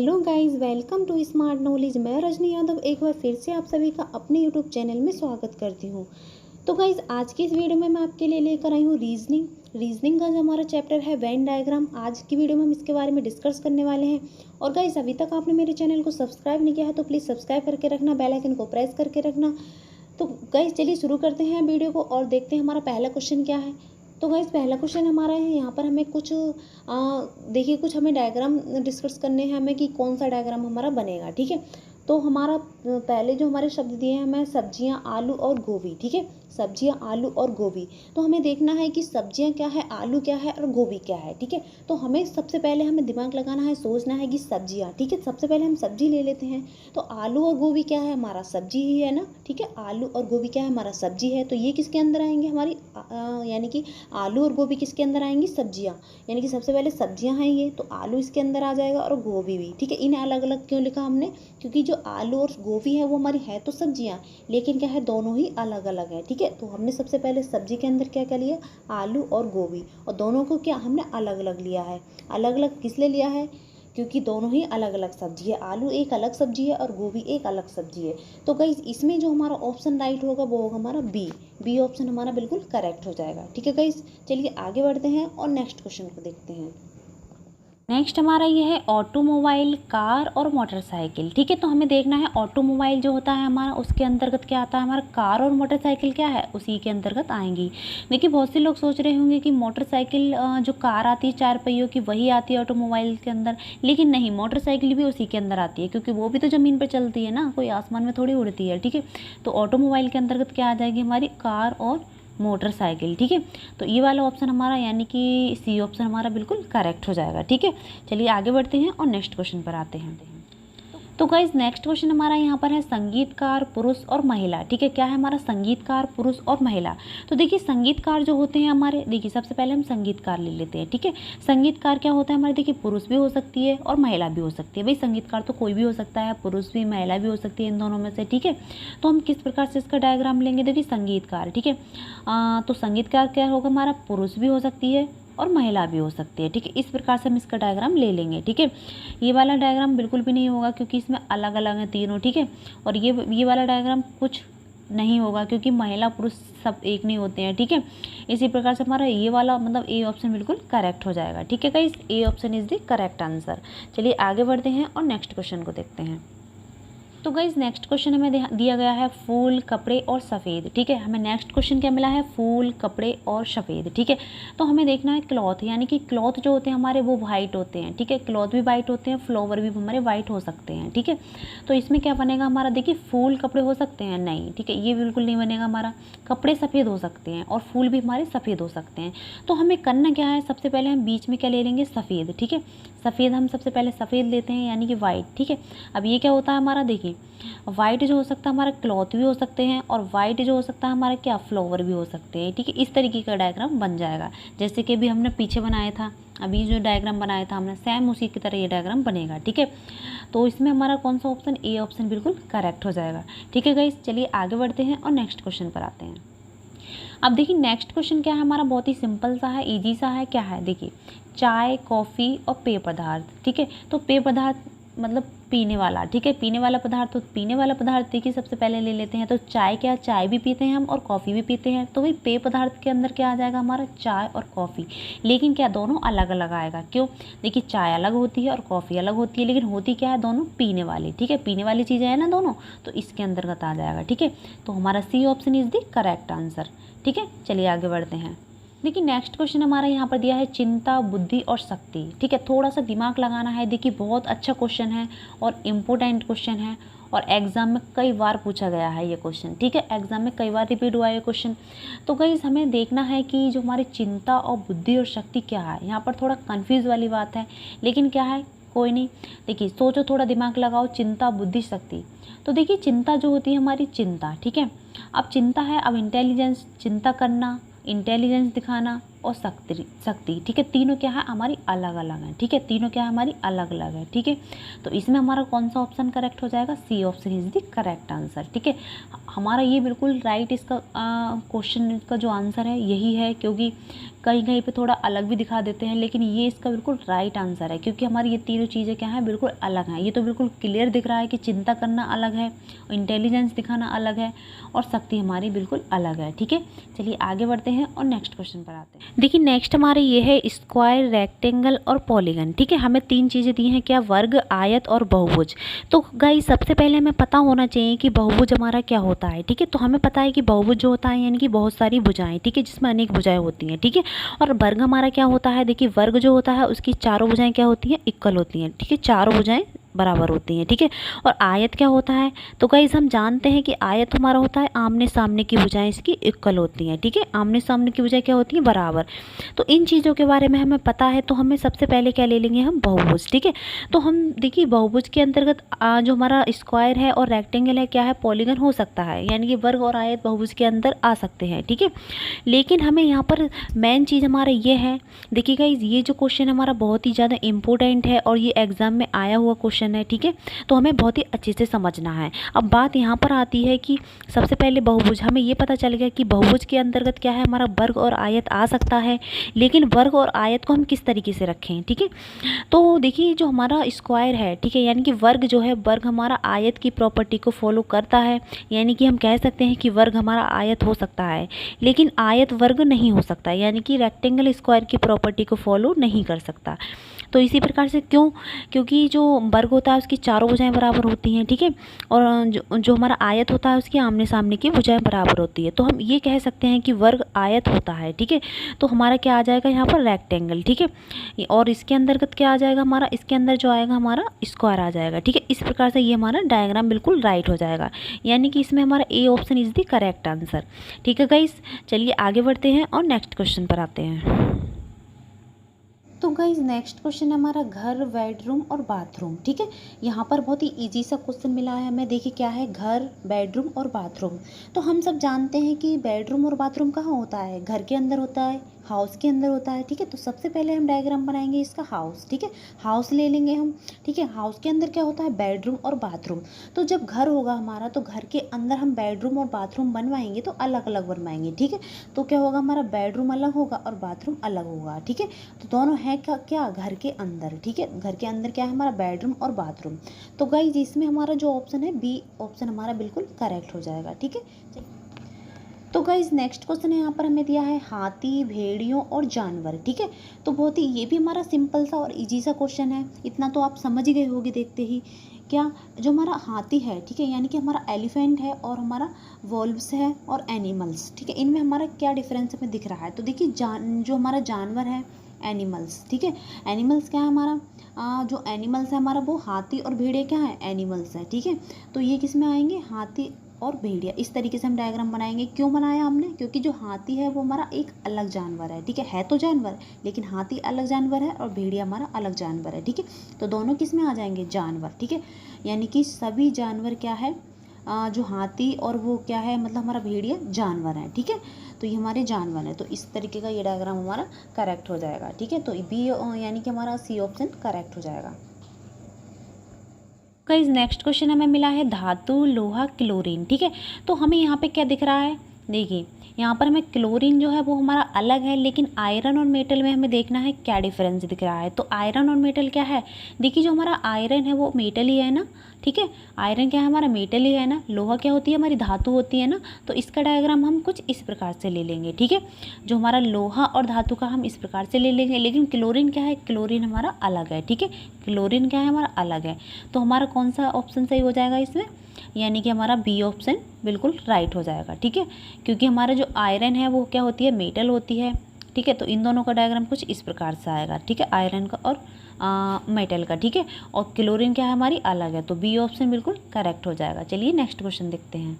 Hello guys, welcome to smart knowledge. मैं रजनी यादव एक बार फिर से आप सभी का अपने यूट्यूब चैनल में स्वागत करती हूँ। तो गाइस, आज की इस वीडियो में मैं आपके लिए लेकर आई हूँ रीजनिंग का जो हमारा चैप्टर है वेन डायग्राम। आज की वीडियो में हम इसके बारे में डिस्कस करने वाले हैं। और गाइस, अभी तक आपने मेरे चैनल को सब्सक्राइब नहीं किया है तो प्लीज़ सब्सक्राइब करके रखना, बेल आइकन को प्रेस करके रखना। तो गाइस, चलिए शुरू करते हैं वीडियो को और देखते हैं हमारा पहला क्वेश्चन क्या है। तो गाइस, पहला क्वेश्चन हमारा है, यहाँ पर हमें कुछ देखिए कुछ हमें डायग्राम डिस्कस करने हैं हमें कि कौन सा डायग्राम हमारा बनेगा। ठीक है, तो हमारा पहले जो हमारे शब्द दिए हैं हमें सब्जियां, आलू और गोभी। ठीक है, सब्जियां, आलू और गोभी। तो हमें देखना है कि सब्जियां क्या है, आलू क्या है और गोभी क्या है। ठीक है, तो हमें सबसे पहले हमें दिमाग लगाना है, सोचना है कि सब्जियां। ठीक है, सबसे पहले हम सब्जी ले लेते हैं। तो आलू और गोभी क्या है, हमारा सब्जी ही है ना। ठीक है, आलू और गोभी क्या है, हमारा सब्जी है। तो ये किसके अंदर आएंगे, हमारी यानी कि आलू और गोभी किसके अंदर आएंगी, सब्जियां। यानी कि सबसे पहले सब्जियां हैं ये, तो आलू इसके अंदर आ जाएगा और गोभी भी। ठीक है, इन्हें अलग अलग क्यों लिखा हमने, क्योंकि जो आलू और गोभी है वो हमारी है तो सब्जियां, लेकिन क्या है, दोनों ही अलग अलग है। ठीक है, तो हमने सबसे पहले सब्जी के अंदर क्या क्या लिया, आलू और गोभी, और दोनों को क्या हमने अलग अलग लिया है। अलग अलग किस लिए लिया है, क्योंकि दोनों ही अलग अलग सब्जी है। आलू एक अलग सब्जी है और गोभी एक अलग सब्जी है। तो गाइस, इसमें जो हमारा ऑप्शन राइट होगा वो होगा हमारा बी ऑप्शन हमारा बिल्कुल करेक्ट हो जाएगा। ठीक है गाइस, चलिए आगे बढ़ते हैं और नेक्स्ट क्वेश्चन को देखते हैं। नेक्स्ट हमारा ये है ऑटोमोबाइल, कार और मोटरसाइकिल। ठीक है, तो हमें देखना है ऑटोमोबाइल जो होता है हमारा उसके अंतर्गत क्या आता है, हमारा कार और मोटरसाइकिल क्या है उसी के अंतर्गत आएंगी। देखिए, बहुत से लोग सोच रहे होंगे कि मोटरसाइकिल जो कार आती है 4 पहियों की वही आती है ऑटोमोबाइल के अंदर, लेकिन नहीं, मोटरसाइकिल भी उसी के अंदर आती है, क्योंकि वो भी तो ज़मीन पर चलती है ना, कोई आसमान में थोड़ी उड़ती है। ठीक है, तो ऑटोमोबाइल के अंतर्गत क्या आ जाएगी, हमारी कार और मोटरसाइकिल। ठीक है, तो ये वाला ऑप्शन हमारा यानी कि सी ऑप्शन हमारा बिल्कुल करेक्ट हो जाएगा। ठीक है, चलिए आगे बढ़ते हैं और नेक्स्ट क्वेश्चन पर आते हैं। तो गाइज, नेक्स्ट क्वेश्चन हमारा यहाँ पर है संगीतकार पुरुष और महिला। ठीक है, क्या है हमारा संगीतकार पुरुष और महिला। तो देखिए, संगीतकार जो होते हैं हमारे, देखिए सबसे पहले हम संगीतकार ले लेते हैं। ठीक है, संगीतकार क्या होता है हमारे, देखिए पुरुष भी हो सकती है और महिला भी हो सकती है। भाई, संगीतकार तो कोई भी हो सकता है, पुरुष भी महिला भी हो सकती है, इन दोनों में से। ठीक है, तो हम किस प्रकार से इसका डायग्राम लेंगे, देखिए संगीतकार। ठीक है, तो संगीतकार क्या होगा हमारा, पुरुष भी हो सकती है और महिला भी हो सकती है। ठीक है, इस प्रकार से हम इसका डायग्राम ले लेंगे। ठीक है, ये वाला डायग्राम बिल्कुल भी नहीं होगा क्योंकि इसमें अलग अलग हैं तीनों। ठीक है, और ये वाला डायग्राम कुछ नहीं होगा क्योंकि महिला पुरुष सब एक नहीं होते हैं। ठीक है, इसी प्रकार से हमारा ये वाला मतलब ए ऑप्शन बिल्कुल करेक्ट हो जाएगा। ठीक है guys, A option is the correct answer. चलिए आगे बढ़ते हैं और नेक्स्ट क्वेश्चन को देखते हैं। तो गाइज, नेक्स्ट क्वेश्चन हमें दिया गया है फूल, कपड़े और सफ़ेद। ठीक है, हमें नेक्स्ट क्वेश्चन क्या मिला है, फूल, कपड़े और सफ़ेद। ठीक है, तो हमें देखना है क्लॉथ, यानी कि क्लॉथ जो होते हैं हमारे वो वाइट होते हैं। ठीक है, क्लॉथ भी वाइट होते हैं, फ्लावर भी हमारे वाइट हो सकते हैं। ठीक है, तो इसमें क्या बनेगा हमारा, देखिए फूल कपड़े हो सकते हैं, नहीं। ठीक है, ये बिल्कुल नहीं बनेगा हमारा। कपड़े सफ़ेद हो सकते हैं और फूल भी हमारे सफ़ेद हो सकते हैं। तो हमें करना क्या है, सबसे पहले हम बीच में क्या ले लेंगे, सफ़ेद। ठीक है, सफ़ेद हम सबसे पहले सफ़ेद लेते हैं यानी कि वाइट। ठीक है, अब ये क्या होता है हमारा, देखिए वाइट जो हो सकता है हमारा क्लॉथ भी हो सकते हैं और वाइट जो हो सकता है हमारा क्या, फ्लावर भी हो सकते हैं। ठीक है, इस तरीके का डायग्राम बन जाएगा जैसे कि अभी हमने पीछे बनाया था, अभी जो डायग्राम बनाया था हमने सेम उसी की तरह ये डायग्राम बनेगा। ठीक है, तो इसमें हमारा कौन सा ऑप्शन, ए ऑप्शन बिल्कुल करेक्ट हो जाएगा। ठीक है गाइस, चलिए आगे बढ़ते हैं और नेक्स्ट क्वेश्चन पर आते हैं। अब देखिए, नेक्स्ट क्वेश्चन क्या है हमारा, बहुत ही सिंपल सा है, ईजी सा है। क्या है, देखिए चाय, कॉफ़ी और पेय पदार्थ। ठीक है, तो पेय पदार्थ मतलब पीने वाला। ठीक है, पीने वाला पदार्थ, तो पीने वाला पदार्थ देखिए सबसे पहले ले लेते हैं। तो चाय, क्या चाय भी पीते हैं हम और कॉफ़ी भी पीते हैं। तो भाई पेय पदार्थ के अंदर क्या आ जाएगा हमारा, चाय और कॉफ़ी, लेकिन क्या दोनों अलग अलग आएगा। क्यों, देखिए चाय अलग होती है और कॉफ़ी अलग होती है, लेकिन होती क्या है, दोनों पीने वाली। ठीक है, पीने वाली चीज़ें हैं ना दोनों, तो इसके अंतर्गत आ जाएगा। ठीक है, तो हमारा C option is the correct answer. ठीक है, चलिए आगे बढ़ते हैं। देखिए, नेक्स्ट क्वेश्चन हमारा यहाँ पर दिया है चिंता, बुद्धि और शक्ति। ठीक है, थोड़ा सा दिमाग लगाना है। देखिए, बहुत अच्छा क्वेश्चन है और इम्पोर्टेंट क्वेश्चन है और एग्जाम में कई बार पूछा गया है ये क्वेश्चन। ठीक है, एग्जाम में कई बार रिपीट हुआ है ये क्वेश्चन। तो गाइस, हमें देखना है कि जो हमारी चिंता और बुद्धि और शक्ति क्या है। यहाँ पर थोड़ा कन्फ्यूज़ वाली बात है, लेकिन क्या है, कोई नहीं। देखिए, सोचो, थोड़ा दिमाग लगाओ, चिंता, बुद्धि, शक्ति। तो देखिए, चिंता जो होती है हमारी, चिंता। ठीक है, अब चिंता है, अब इंटेलिजेंस, चिंता करना, इंटेलिजेंस दिखाना, और शक्ति, ठीक है, तीनों क्या है हमारी अलग अलग हैं, ठीक है, तीनों क्या है हमारी अलग अलग है, ठीक है। तो इसमें हमारा कौन सा ऑप्शन करेक्ट हो जाएगा, C option is the correct answer, ठीक है। हमारा ये बिल्कुल राइट इसका क्वेश्चन का जो आंसर है यही है, क्योंकि कहीं कहीं पे थोड़ा अलग भी दिखा देते हैं, लेकिन ये इसका बिल्कुल राइट आंसर है, क्योंकि हमारी ये तीनों चीज़ें क्या हैं बिल्कुल अलग हैं। ये तो बिल्कुल क्लियर दिख रहा है कि चिंता करना अलग है, इंटेलिजेंस दिखाना अलग है, और शक्ति हमारी बिल्कुल अलग है, ठीक है। चलिए आगे बढ़ते हैं और नेक्स्ट क्वेश्चन पर आते हैं। देखिए नेक्स्ट हमारे ये है स्क्वायर, रेक्टेंगल और पॉलीगन, ठीक है। हमें 3 चीज़ें दी हैं, क्या, वर्ग, आयत और बहुभुज। तो गाइस सबसे पहले हमें पता होना चाहिए कि बहुभुज हमारा क्या होता है, ठीक है। तो हमें पता है कि बहुभुज जो होता है यानी कि बहुत सारी भुजाएं, ठीक है, जिसमें अनेक भुजाएं होती हैं, ठीक है। और वर्ग हमारा क्या होता है, देखिए वर्ग जो होता है उसकी चारों भुजाएं क्या होती हैं, इक्वल होती हैं, ठीक है, चारों भुजाएं बराबर होती हैं, ठीक है। और आयत क्या होता है, तो गाइस हम जानते हैं कि आयत हमारा होता है आमने सामने की भुजाएं इसकी इक्वल होती हैं, ठीक है, आमने सामने की भुजाएं क्या होती हैं, बराबर। तो इन चीज़ों के बारे में हमें पता है, तो हमें सबसे पहले क्या ले लेंगे हम, बहुभुज, ठीक है। तो हम देखिए बहुभुज के अंतर्गत जो हमारा स्क्वायर है और रेक्टेंगल है क्या है, पॉलीगन हो सकता है, यानी कि वर्ग और आयत बहुभुज के अंदर आ सकते हैं, ठीक है। लेकिन हमें यहाँ पर मेन चीज़ हमारा ये है, देखिए गाइस ये जो क्वेश्चन हमारा बहुत ही ज़्यादा इंपॉर्टेंट है और ये एग्जाम में आया हुआ क्वेश्चन है, ठीक है। तो हमें बहुत ही अच्छे से समझना है। अब बात यहाँ पर आती है कि सबसे पहले बहुभुज, हमें ये पता चल गया कि बहुभुज के अंतर्गत क्या है, हमारा वर्ग और आयत आ सकता है, लेकिन वर्ग और आयत को हम किस तरीके से रखें, ठीक है। तो देखिए जो हमारा स्क्वायर है, ठीक है, यानी कि वर्ग जो है, वर्ग हमारा आयत की प्रॉपर्टी को फॉलो करता है, यानी कि हम कह सकते हैं कि वर्ग हमारा आयत हो सकता है, लेकिन आयत वर्ग नहीं हो सकता, यानी कि रेक्टेंगल स्क्वायर की प्रॉपर्टी को फॉलो नहीं कर सकता। तो इसी प्रकार से क्योंकि जो वर्ग होता है उसकी चारों भुजाएं बराबर होती हैं, ठीक है, और जो हमारा आयत होता है उसकी आमने सामने की भुजाएं बराबर होती है, तो हम ये कह सकते हैं कि वर्ग आयत होता है, ठीक है। तो हमारा क्या आ जाएगा यहाँ पर, रेक्टेंगल, ठीक है। और इसके अंतर्गत क्या आ जाएगा हमारा, इसके अंदर जो आएगा हमारा स्क्वायर आ जाएगा, ठीक है। इस प्रकार से ये हमारा डायग्राम बिल्कुल राइट हो जाएगा, यानी कि इसमें हमारा A option is the correct answer, ठीक है गाइस। चलिए आगे बढ़ते हैं और नेक्स्ट क्वेश्चन पर आते हैं। तो गाइज नेक्स्ट क्वेश्चन हमारा घर, बेडरूम और बाथरूम, ठीक है। यहाँ पर बहुत ही इजी सा क्वेश्चन मिला है हमें, देखिए क्या है, घर, बेडरूम और बाथरूम। तो हम सब जानते हैं कि बेडरूम और बाथरूम कहाँ होता है, घर के अंदर होता है, हाउस के अंदर होता है, ठीक है। तो सबसे पहले हम डायग्राम बनाएंगे इसका हाउस, ठीक है, हाउस ले लेंगे हम, ठीक है। हाउस के अंदर क्या होता है, बेडरूम और बाथरूम। तो जब घर होगा हमारा, तो घर के अंदर हम बेडरूम और बाथरूम बनवाएंगे तो अलग अलग बनवाएंगे, ठीक है। तो क्या होगा, हमारा बेडरूम अलग होगा और बाथरूम अलग होगा, ठीक है। तो दोनों है क्या घर के अंदर, ठीक है, घर के अंदर क्या है हमारा, बेडरूम और बाथरूम। तो गाइज इसमें हमारा जो ऑप्शन है, बी ऑप्शन हमारा बिल्कुल करेक्ट हो जाएगा, ठीक है। तो गाइज नेक्स्ट क्वेश्चन यहाँ पर हमें दिया है हाथी, भेड़ियों और जानवर, ठीक है। तो बहुत ही ये भी हमारा सिंपल सा और इजी सा क्वेश्चन है, इतना तो आप समझ ही गए होगे देखते ही। क्या, जो हमारा हाथी है, ठीक है, यानी कि हमारा एलिफेंट है, और हमारा वॉल्व्स है और एनिमल्स, ठीक है, इनमें हमारा क्या डिफरेंस हमें दिख रहा है। तो देखिए जो हमारा जानवर है, एनिमल्स, ठीक है, एनिमल्स क्या है हमारा, जो एनिमल्स है हमारा वो हाथी और भेड़िया क्या है, एनिमल्स है, ठीक है। तो ये किस में आएंगे, हाथी और भेड़िया। इस तरीके से हम डायग्राम बनाएंगे। क्यों बनाया हमने, क्योंकि जो हाथी है वो हमारा एक अलग जानवर है, ठीक है तो जानवर, लेकिन हाथी अलग जानवर है और भेड़िया हमारा अलग जानवर है, ठीक है। तो दोनों किस में आ जाएंगे, जानवर, ठीक है, यानी कि सभी जानवर क्या है, जो हाथी और वो क्या है, मतलब हमारा भेड़िया जानवर है, ठीक है। तो ये हमारे जानवर है, तो इस तरीके का ये डायग्राम हमारा करेक्ट हो जाएगा, ठीक है। तो बी यानी कि हमारा सी ऑप्शन करेक्ट हो जाएगा। गाइस नेक्स्ट क्वेश्चन हमें मिला है धातु, लोहा, क्लोरीन, ठीक है। तो हमें यहाँ पे क्या दिख रहा है, देखिए यहाँ पर हमें क्लोरीन जो है वो हमारा अलग है, लेकिन आयरन और मेटल में हमें देखना है क्या डिफरेंस दिख रहा है। तो आयरन और मेटल क्या है, देखिए जो हमारा आयरन है वो मेटल ही है ना, ठीक है, आयरन क्या है हमारा, मेटल ही है ना। लोहा क्या होती है, हमारी धातु होती है ना। तो इसका डायग्राम हम कुछ इस प्रकार से ले लेंगे, ठीक है, जो हमारा लोहा और धातु का हम इस प्रकार से ले लेंगे। लेकिन क्लोरीन क्या है, क्लोरीन हमारा अलग है, ठीक है, क्लोरीन क्या है हमारा अलग है। तो हमारा कौन सा ऑप्शन सही हो जाएगा इसमें, यानी कि हमारा बी ऑप्शन बिल्कुल राइट हो जाएगा, ठीक है, क्योंकि हमारा जो आयरन है वो क्या होती है, मेटल होती है, ठीक है। तो इन दोनों का डायग्राम कुछ इस प्रकार से आएगा, ठीक है, आयरन का और मेटल का, ठीक है। और क्लोरीन क्या है हमारी अलग है, तो बी ऑप्शन बिल्कुल करेक्ट हो जाएगा। चलिए नेक्स्ट क्वेश्चन देखते हैं।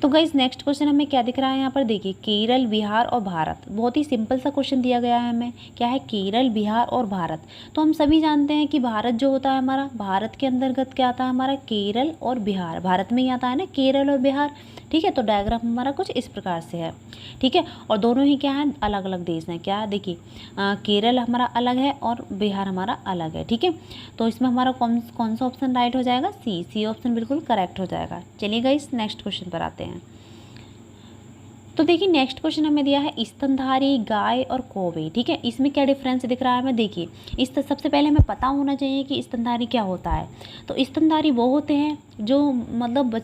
तो गाइज नेक्स्ट क्वेश्चन हमें क्या दिख रहा है यहाँ पर, देखिए केरल, बिहार और भारत। बहुत ही सिंपल सा क्वेश्चन दिया गया है हमें, क्या है, केरल, बिहार और भारत। तो हम सभी जानते हैं कि भारत जो होता है हमारा, भारत के अंतर्गत क्या आता है हमारा, केरल और बिहार। भारत में ही आता है ना केरल और बिहार, ठीक है। तो डायग्राम हमारा कुछ इस प्रकार से है, ठीक है। और दोनों ही क्या है, अलग अलग देश हैं। क्या देखिए, केरल हमारा अलग है और बिहार हमारा अलग है, ठीक है। तो इसमें हमारा कौन सा ऑप्शन राइट हो जाएगा, सी ऑप्शन बिल्कुल करेक्ट हो जाएगा। चलिए गाइस नेक्स्ट क्वेश्चन पर आते हैं। तो देखिए नेक्स्ट क्वेश्चन हमें दिया है स्तनधारी गाय और कौवे, ठीक है। इसमें क्या डिफरेंस दिख रहा है हमें, देखिए सबसे पहले हमें पता होना चाहिए कि स्तनधारी क्या होता है। तो स्तनधारी वो होते हैं जो मतलब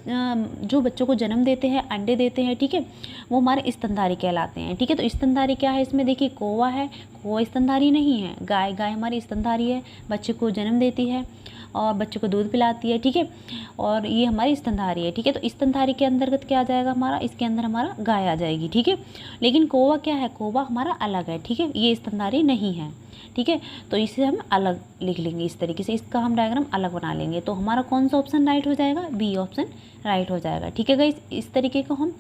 जो बच्चों को जन्म देते हैं, अंडे देते हैं, ठीक है, वो हमारे स्तनधारी कहलाते हैं, ठीक है। तो स्तनधारी क्या है, इसमें देखिए कौवा है, कौवा स्तनधारी नहीं है। गाय हमारी स्तनधारी है, बच्चे को जन्म देती है और बच्चे को दूध पिलाती है, ठीक है। और ये हमारी स्तनधारी है, ठीक है। तो स्तनधारी के अंतर्गत क्या आ जाएगा हमारा, इसके अंदर हमारा गाय आ जाएगी, ठीक है। लेकिन कौवा क्या है, कौवा हमारा अलग है, ठीक है, ये स्तनधारी नहीं है, ठीक है। तो इसे हम अलग लिख लेंगे इस तरीके से, इसका हम डायग्राम अलग बना लेंगे। तो हमारा कौन सा ऑप्शन राइट हो जाएगा, बी ऑप्शन राइट हो जाएगा, ठीक है गाइस। इस तरीके को हम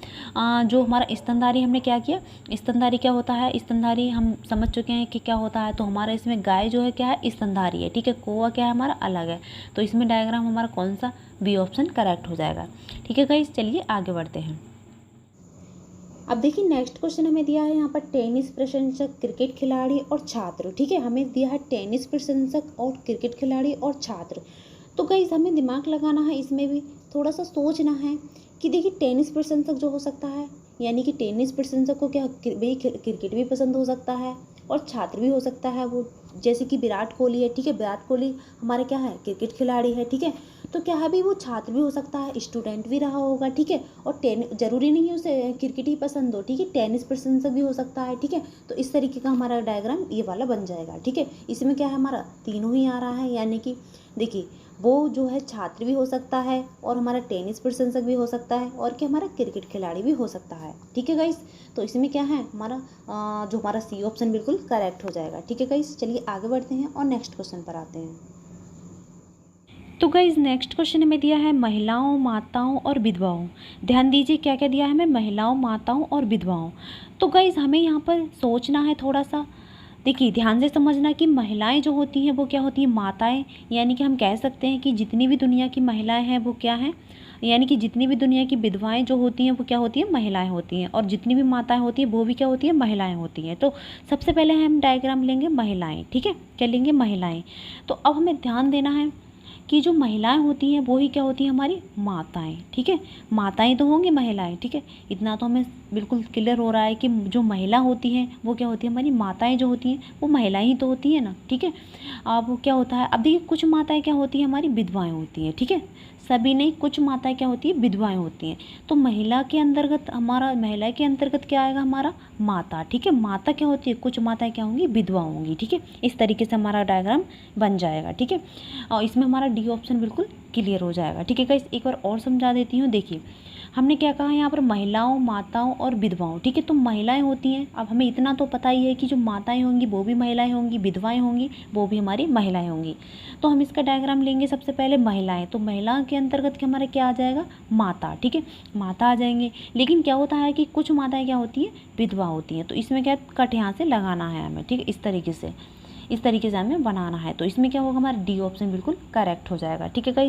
जो हमारा स्तनधारी हमने क्या किया, स्तनधारी क्या होता है, स्तनधारी हम समझ चुके हैं कि क्या होता है। तो हमारा इसमें गाय जो है क्या है, स्तनधारी है, ठीक है। कौवा क्या है हमारा अलग है। तो इसमें डायग्राम हमारा कौन सा, बी ऑप्शन करेक्ट हो जाएगा, ठीक है गाइस। चलिए आगे बढ़ते हैं। अब देखिए नेक्स्ट क्वेश्चन हमें दिया है यहाँ पर टेनिस प्रशंसक, क्रिकेट खिलाड़ी और छात्र, ठीक है। हमें दिया है टेनिस प्रशंसक और क्रिकेट खिलाड़ी और छात्र। तो गाइस हमें दिमाग लगाना है, इसमें भी थोड़ा सा सोचना है कि देखिए टेनिस प्रशंसक जो हो सकता है, यानी कि टेनिस प्रशंसक को क्या भाई क्रिकेट भी पसंद हो सकता है और छात्र भी हो सकता है वो, जैसे कि विराट कोहली है, ठीक है। विराट कोहली हमारे क्या है, क्रिकेट खिलाड़ी है, ठीक है। तो क्या है भाई, वो छात्र भी हो सकता है, स्टूडेंट भी रहा होगा, ठीक है। और जरूरी नहीं है उसे क्रिकेट ही पसंद हो, ठीक है, टेनिस प्रशंसक भी हो सकता है, ठीक है। तो इस तरीके का हमारा डायग्राम ये वाला बन जाएगा, ठीक है। इसमें क्या है हमारा तीनों ही आ रहा है, यानी कि देखिए वो जो है छात्र भी हो सकता है और हमारा टेनिस प्रशंसक भी हो सकता है और क्या हमारा क्रिकेट खिलाड़ी भी हो सकता है, ठीक है गाइस। तो इसमें क्या है हमारा जो हमारा सी ऑप्शन बिल्कुल करेक्ट हो जाएगा, ठीक है गाइस। चलिए आगे बढ़ते हैं और नेक्स्ट क्वेश्चन पर आते हैं। तो गाइज नेक्स्ट क्वेश्चन हमें दिया है महिलाओं, माताओं और विधवाओं। ध्यान दीजिए क्या क्या दिया है हमें, महिलाओं, माताओं और विधवाओं। तो गाइज हमें यहाँ पर सोचना है थोड़ा सा, देखिए ध्यान से समझना कि महिलाएं जो होती हैं वो क्या होती हैं, माताएं। यानी कि हम कह सकते हैं कि जितनी भी दुनिया की महिलाएं हैं वो क्या हैं, यानी कि जितनी भी दुनिया की विधवाएं जो होती हैं वो क्या होती हैं, महिलाएं होती हैं। और जितनी भी माताएं होती हैं वो भी क्या होती हैं, महिलाएं होती हैं। तो सबसे पहले हम डायग्राम लेंगे महिलाएं, ठीक है, क्या लेंगे, महिलाएं। तो अब हमें ध्यान देना है कि जो महिलाएं होती हैं वो ही क्या होती हैं, हमारी माताएं, ठीक है। माताएं तो होंगी महिलाएं, ठीक है। इतना तो हमें बिल्कुल क्लियर हो रहा है कि जो महिला होती हैं वो क्या होती है, हमारी माताएं जो होती हैं वो महिलाएं ही तो होती हैं ना, ठीक है। अब क्या होता है, अब देखिए कुछ माताएं क्या होती हैं, हमारी विधवाएं होती हैं, ठीक है। सभी नहीं, कुछ माताएं क्या होती है, विधवाएं होती हैं। तो महिला के अंतर्गत हमारा, महिला के अंतर्गत क्या आएगा हमारा, माता, ठीक है। माता क्या होती है, कुछ माताएं क्या होंगी, विधवा होंगी, ठीक है। इस तरीके से हमारा डायग्राम बन जाएगा, ठीक है। और इसमें हमारा डी ऑप्शन बिल्कुल क्लियर हो जाएगा, ठीक है गाइस। एक बार और समझा देती हूँ, देखिए हमने क्या कहा यहाँ पर, महिलाओं, माताओं और विधवाओं, ठीक है। तो महिलाएं होती हैं, अब हमें इतना तो पता ही है कि जो माताएं होंगी वो भी महिलाएं होंगी, विधवाएं होंगी वो भी हमारी महिलाएं होंगी। तो हम इसका डायग्राम लेंगे सबसे पहले महिलाएं। तो महिला के अंतर्गत के हमारे क्या आ जाएगा, माता, ठीक है, माता आ जाएंगे। लेकिन क्या होता है कि कुछ माताएं क्या होती हैं, विधवा होती हैं। तो इसमें क्या कट यहाँ से लगाना है हमें, ठीक है, इस तरीके से हमें बनाना है। तो इसमें क्या होगा, हमारा डी ऑप्शन बिल्कुल करेक्ट हो जाएगा, ठीक है गाइस।